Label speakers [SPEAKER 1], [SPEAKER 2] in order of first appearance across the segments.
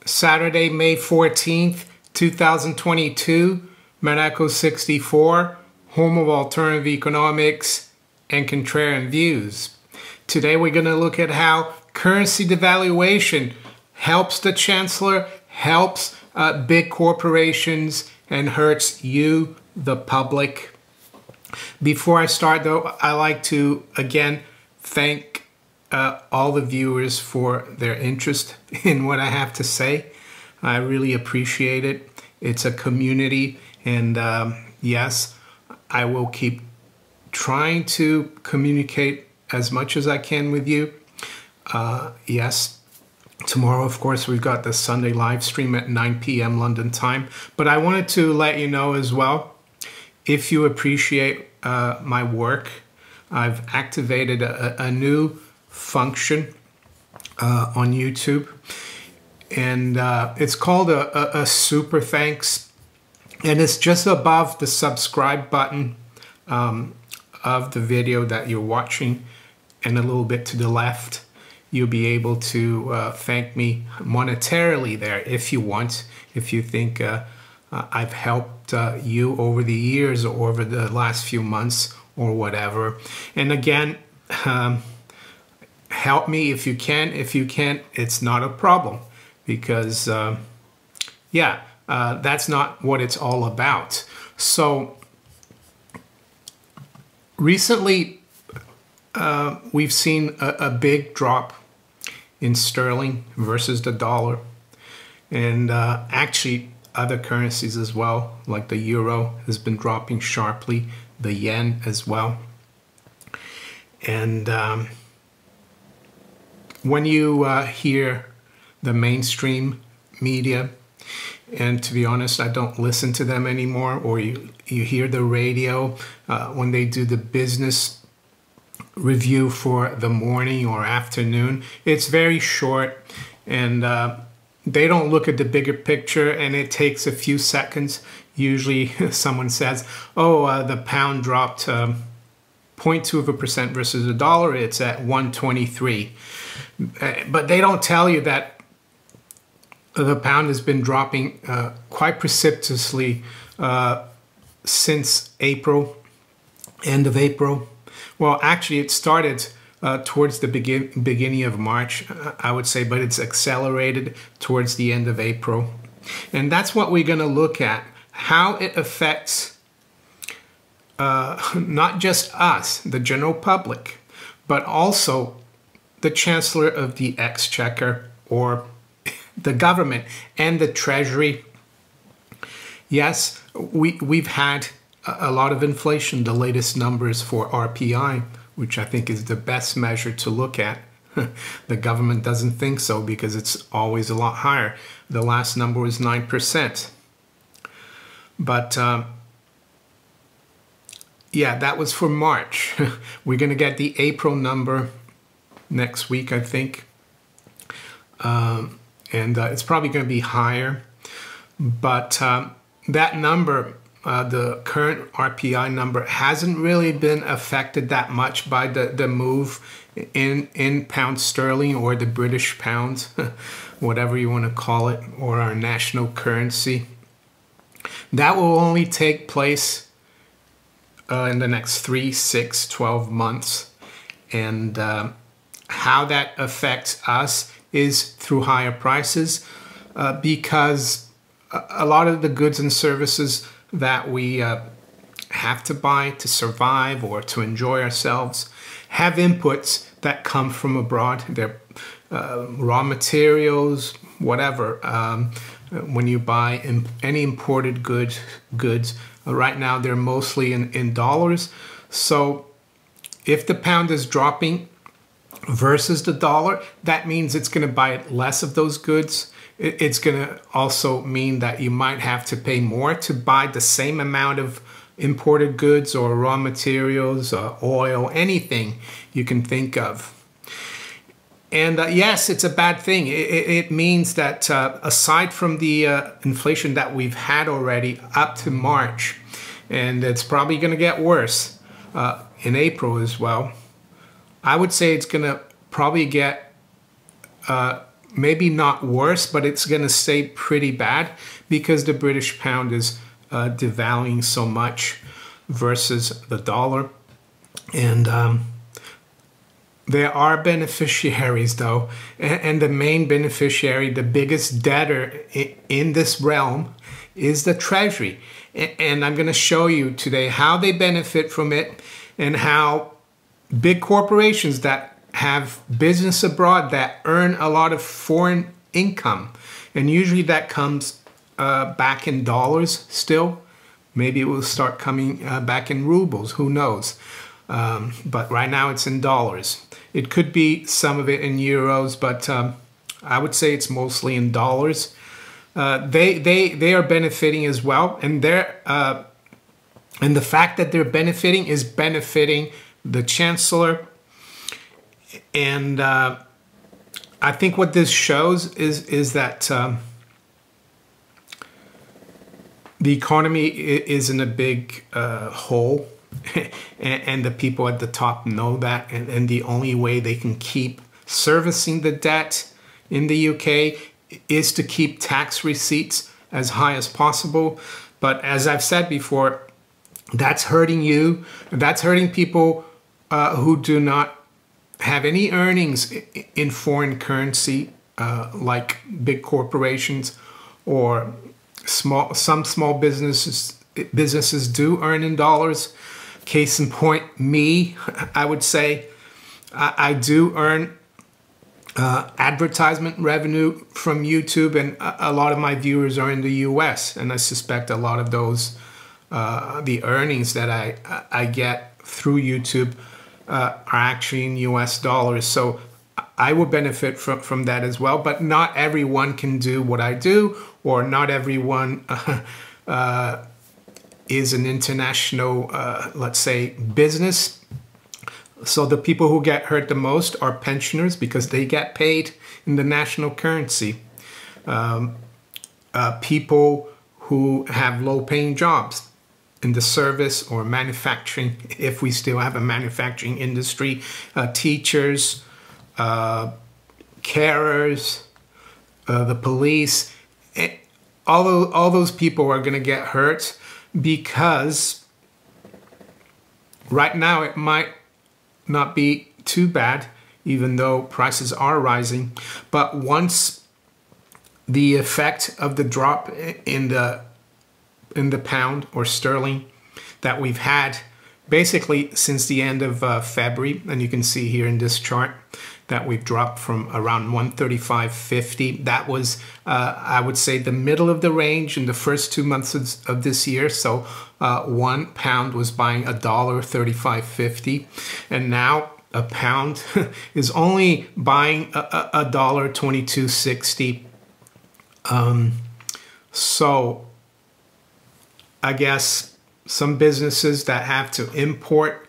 [SPEAKER 1] Saturday, May 14th, 2022, Monaco 64, home of alternative economics and contrarian views. Today we're going to look at how currency devaluation helps the Chancellor, helps big corporations, and hurts you, the public. Before I start though, I like to again thank all the viewers for their interest in what I have to say. I really appreciate it. It's a community, and yes, I will keep trying to communicate as much as I can with you. Yes, tomorrow, of course, we've got the Sunday live stream at 9 p.m. London time. But I wanted to let you know as well, if you appreciate my work, I've activated a new function on YouTube, and it's called a super thanks, and it's just above the subscribe button of the video that you're watching, and a little bit to the left. You'll be able to thank me monetarily there if you want, if you think I've helped you over the years or over the last few months or whatever. And again, help me if you can. If you can't, it's not a problem, because that's not what it's all about. So recently we've seen a big drop in sterling versus the dollar, and actually other currencies as well, like the euro has been dropping sharply, the yen as well. And when you hear the mainstream media, and to be honest, I don't listen to them anymore, or you hear the radio when they do the business review for the morning or afternoon, it's very short, and they don't look at the bigger picture, and it takes a few seconds. Usually someone says, oh, the pound dropped 0.2% versus the dollar, it's at 123. But they don't tell you that the pound has been dropping quite precipitously since April, end of April. Well, actually, it started towards the beginning of March, I would say, but it's accelerated towards the end of April. And that's what we're going to look at, how it affects not just us, the general public, but also the Chancellor of the Exchequer, or the government, and the Treasury. Yes, we've had a lot of inflation. The latest numbers for RPI, which I think is the best measure to look at. The government doesn't think so, because it's always a lot higher. The last number was 9%. But yeah, that was for March. We're going to get the April number next week, I think. And it's probably going to be higher. But that number, the current RPI number, hasn't really been affected that much by the move in pound sterling, or the British pound, whatever you want to call it, or our national currency. That will only take place in the next 3, 6, 12 months. And how that affects us is through higher prices, because a lot of the goods and services that we have to buy to survive or to enjoy ourselves have inputs that come from abroad. They're raw materials, whatever. When you buy any imported goods, right now they're mostly in dollars. So if the pound is dropping versus the dollar, that means it's going to buy less of those goods. It's going to also mean that you might have to pay more to buy the same amount of imported goods or raw materials, oil, anything you can think of. And yes, it's a bad thing. It means that aside from the inflation that we've had already up to March, and it's probably going to get worse in April as well, I would say it's going to probably get maybe not worse, but it's going to stay pretty bad because the British pound is devaluing so much versus the dollar. And there are beneficiaries, though, and the main beneficiary, the biggest debtor in this realm, is the Treasury. And I'm going to show you today how they benefit from it and how big corporations that have business abroad that earn a lot of foreign income, and usually that comes back in dollars still. Maybe it will start coming back in rubles, who knows. But right now it's in dollars. It could be some of it in euros, but I would say it's mostly in dollars. They are benefiting as well, and the fact that they're benefiting is benefiting the Chancellor. And I think what this shows is that the economy is in a big hole, and the people at the top know that, and the only way they can keep servicing the debt in the UK is to keep tax receipts as high as possible. But as I've said before, that's hurting you. That's hurting people who do not have any earnings in foreign currency, like big corporations or some small businesses do earn in dollars. Case in point, me, I would say I do earn advertisement revenue from YouTube, and a lot of my viewers are in the US, and I suspect a lot of those the earnings that I get through YouTube are actually in US dollars. So I will benefit from that as well, but not everyone can do what I do, or not everyone is an international, let's say, business. So the people who get hurt the most are pensioners, because they get paid in the national currency. People who have low-paying jobs in the service or manufacturing, if we still have a manufacturing industry, teachers, carers, the police, all those people are going to get hurt, because right now it might not be too bad, even though prices are rising. But once the effect of the drop in the pound or sterling that we've had basically since the end of February, and you can see here in this chart that we've dropped from around 135.50. That was, I would say, the middle of the range in the first 2 months of this year. So £1 was buying $1.35.50, and now a pound is only buying $1.2260. So I guess some businesses that have to import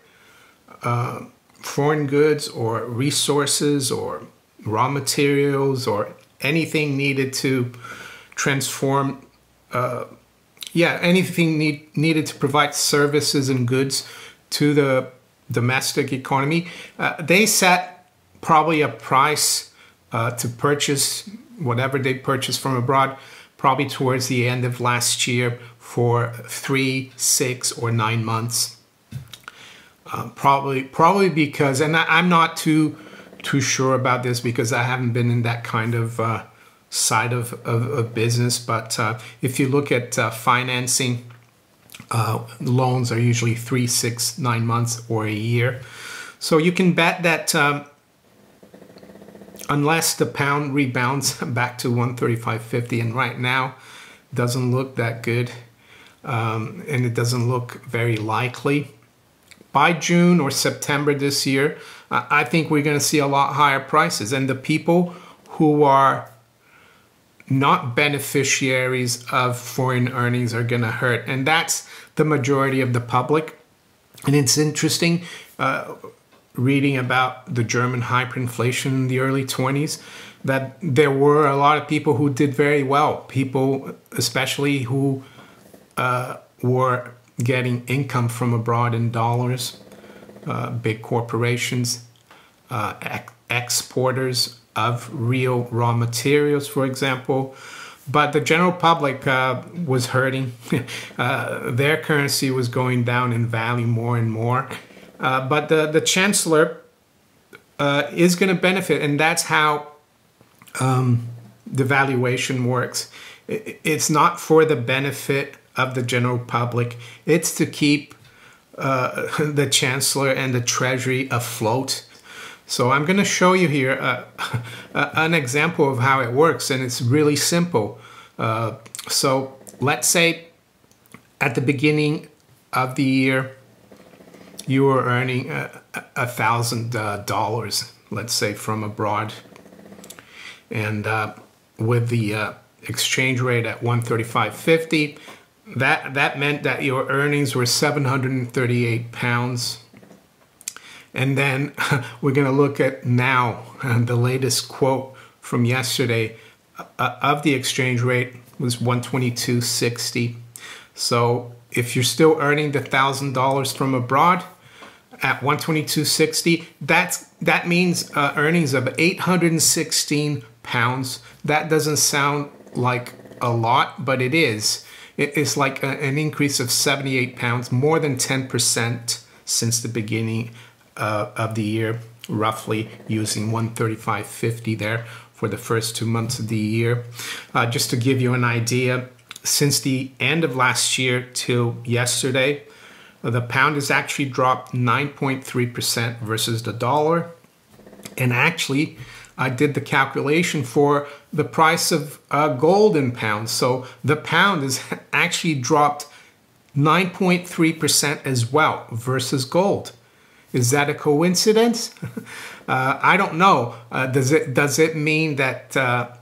[SPEAKER 1] foreign goods or resources or raw materials or anything needed to transform, anything needed to provide services and goods to the domestic economy, they set probably a price to purchase whatever they purchased from abroad, probably towards the end of last year, for 3, 6, or 9 months. Probably because, and I'm not too sure about this because I haven't been in that kind of side of business. But if you look at financing, loans are usually 3, 6, 9 months or a year. So you can bet that unless the pound rebounds back to 135.50, and right now doesn't look that good, and it doesn't look very likely. By June or September this year, I think we're going to see a lot higher prices, and the people who are not beneficiaries of foreign earnings are going to hurt, and that's the majority of the public. And it's interesting reading about the German hyperinflation in the early 20s, that there were a lot of people who did very well, people especially who were getting income from abroad in dollars, big corporations, exporters of real raw materials, for example. But the general public was hurting. Their currency was going down in value more and more. But the Chancellor is going to benefit, and that's how devaluation works. It's not for the benefit of the general public. It's to keep the Chancellor and the Treasury afloat. So I'm going to show you here an example of how it works, and it's really simple. So let's say at the beginning of the year, you were earning $1,000, let's say, from abroad. And with the exchange rate at 135.50, that meant that your earnings were 738 pounds. And then we're going to look at now the latest quote from yesterday of the exchange rate was 122.60. So if you're still earning the $1,000 from abroad at 122.60, that means earnings of 816 pounds. That doesn't sound like a lot, but it is. It's like an increase of 78 pounds, more than 10% since the beginning of the year, roughly, using 135.50 there for the first 2 months of the year. Just to give you an idea, since the end of last year till yesterday, the pound has actually dropped 9.3% versus the dollar. And actually, I did the calculation for the price of gold in pounds. So the pound has actually dropped 9.3% as well versus gold. Is that a coincidence? I don't know. Does it mean that the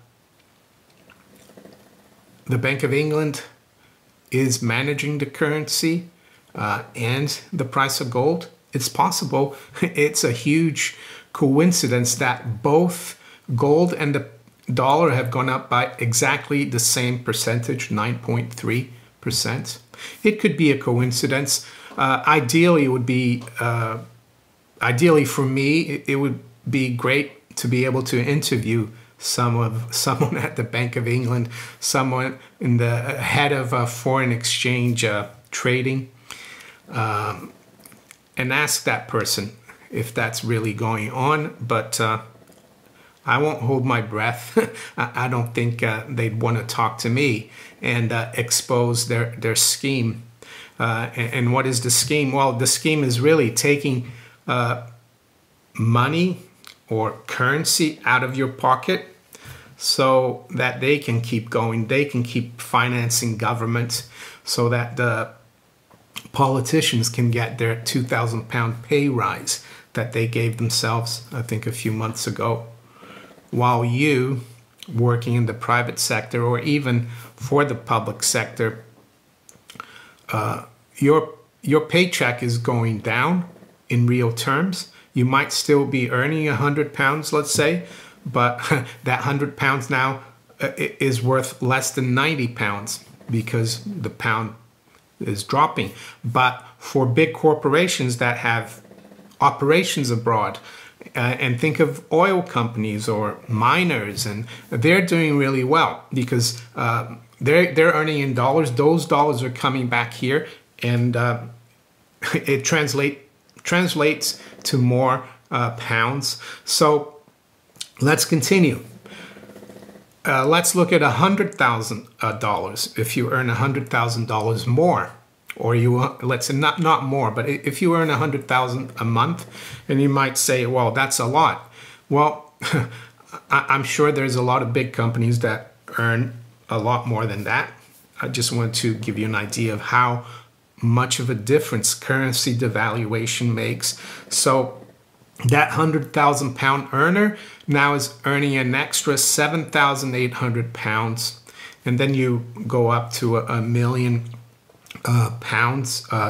[SPEAKER 1] Bank of England is managing the currency and the price of gold? It's possible. It's a huge coincidence that both gold and the dollar have gone up by exactly the same percentage, 9.3%. It could be a coincidence. Ideally, it would be. Ideally, for me, it would be great to be able to interview someone at the Bank of England, someone in the head of foreign exchange trading, and ask that person if that's really going on. But I won't hold my breath. I don't think they'd want to talk to me and expose their scheme. And what is the scheme? Well, the scheme is really taking money or currency out of your pocket so that they can keep going. They can keep financing governments so that the politicians can get their £2,000 pay rise that they gave themselves, I think, a few months ago. While you, working in the private sector or even for the public sector, your paycheck is going down in real terms. You might still be earning £100, let's say, but that £100 now is worth less than £90 because the pound is dropping. But for big corporations that have operations abroad, and think of oil companies or miners, and they're doing really well because they're earning in dollars. Those dollars are coming back here, and it translates to more pounds. So let's continue. Let's look at $100,000. If you earn $100,000 more, or you let's say not more, but if you earn $100,000 a month, and you might say, well, that's a lot. Well, I'm sure there's a lot of big companies that earn a lot more than that. I just want to give you an idea of how much of a difference currency devaluation makes. So that £100,000 earner now is earning an extra £7,800, and then you go up to a million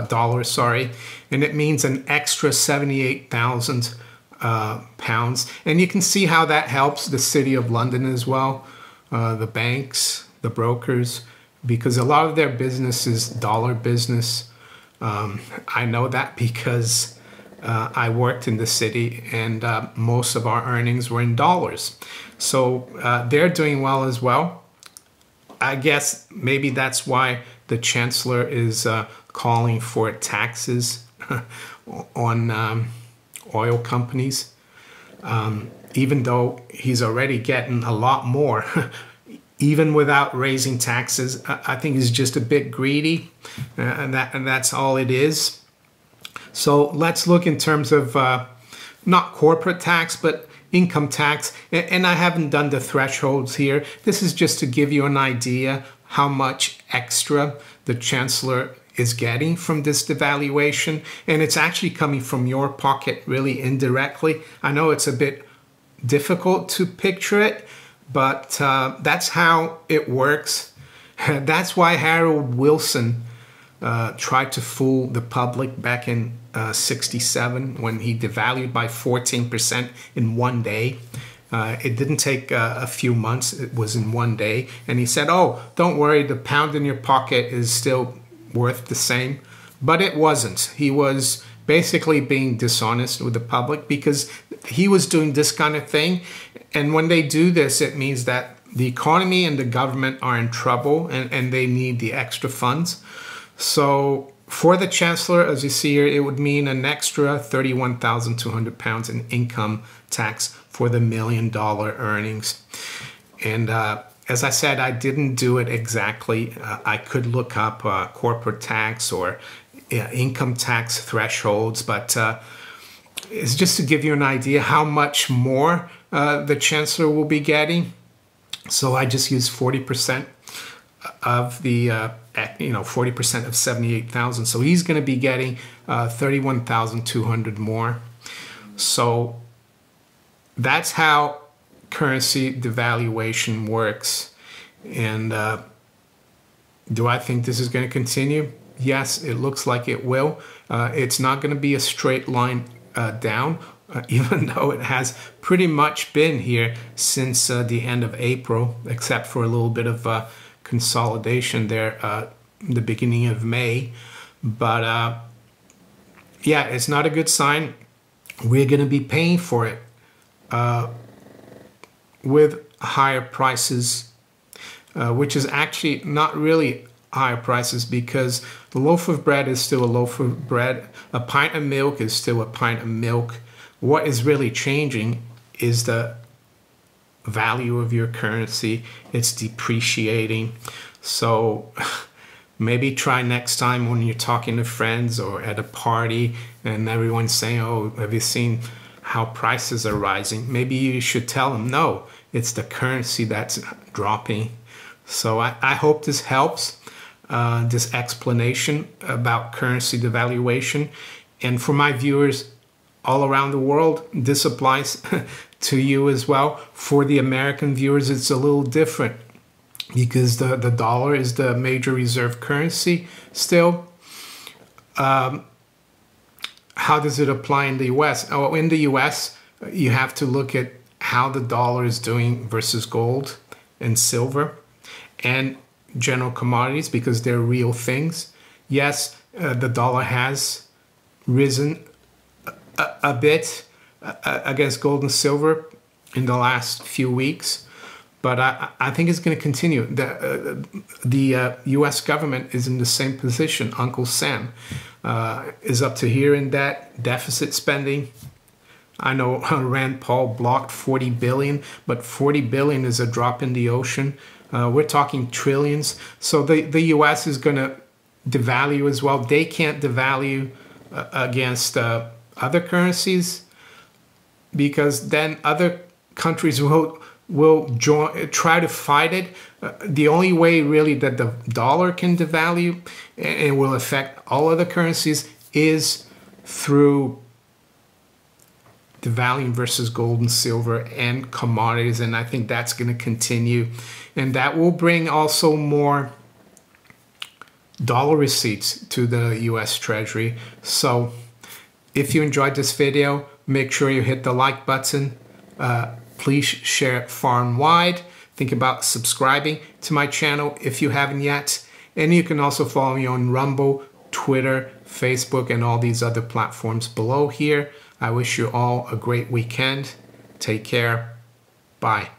[SPEAKER 1] dollars, sorry, and it means an extra 78,000 pounds. And you can see how that helps the City of London as well, the banks, the brokers, because a lot of their business is dollar business. I know that because I worked in the city, and most of our earnings were in dollars. So they're doing well as well. I guess maybe that's why the Chancellor is calling for taxes on oil companies, even though he's already getting a lot more. Even without raising taxes, I think he's just a bit greedy, and that's all it is. So let's look in terms of not corporate tax, but income tax. And I haven't done the thresholds here. This is just to give you an idea how much extra the Chancellor is getting from this devaluation. And it's actually coming from your pocket really indirectly. I know it's a bit difficult to picture it, but that's how it works. That's why Harold Wilson tried to fool the public back in 67 when he devalued by 14% in one day. It didn't take a few months, it was in one day. And he said, oh, don't worry, the pound in your pocket is still worth the same. But it wasn't. He was basically being dishonest with the public because he was doing this kind of thing. And when they do this, it means that the economy and the government are in trouble and they need the extra funds. So for the Chancellor, as you see here, it would mean an extra £31,200 in income tax for the $1 million earnings. And as I said, I didn't do it exactly. I could look up corporate tax or income tax thresholds, but it's just to give you an idea how much more the Chancellor will be getting. So I just used 40% of the 40% of 78,000. So he's going to be getting 31,200 more. So that's how currency devaluation works. And do I think this is going to continue? Yes, it looks like it will. It's not going to be a straight line down, even though it has pretty much been here since the end of April, except for a little bit of consolidation there the beginning of May. But yeah, it's not a good sign. We're going to be paying for it with higher prices, which is actually not really higher prices because the loaf of bread is still a loaf of bread. A pint of milk is still a pint of milk. What is really changing is the value of your currency. It's depreciating. So maybe try next time when you're talking to friends or at a party and everyone's saying, oh, have you seen how prices are rising? Maybe you should tell them, no, it's the currency that's dropping. So I hope this helps, this explanation about currency devaluation. And for my viewers all around the world, this applies to you as well. For the American viewers, it's a little different because the dollar is the major reserve currency still. How does it apply in the US? Oh, in the US, you have to look at how the dollar is doing versus gold and silver and general commodities because they're real things. Yes, the dollar has risen a bit against gold and silver in the last few weeks, but I think it's going to continue. The U.S. government is in the same position. Uncle Sam is up to here in debt, deficit spending. I know Rand Paul blocked $40 billion, but $40 billion is a drop in the ocean. We're talking trillions. So the U.S. is going to devalue as well. They can't devalue against other currencies because then other countries will try to fight it. The only way really that the dollar can devalue and will affect all other currencies is through devaluing versus gold and silver and commodities, and I think that's going to continue, and that will bring also more dollar receipts to the US Treasury. So if you enjoyed this video, make sure you hit the like button. Please share it far and wide. Think about subscribing to my channel if you haven't yet. And you can also follow me on Rumble, Twitter, Facebook, and all these other platforms below here. I wish you all a great weekend. Take care. Bye.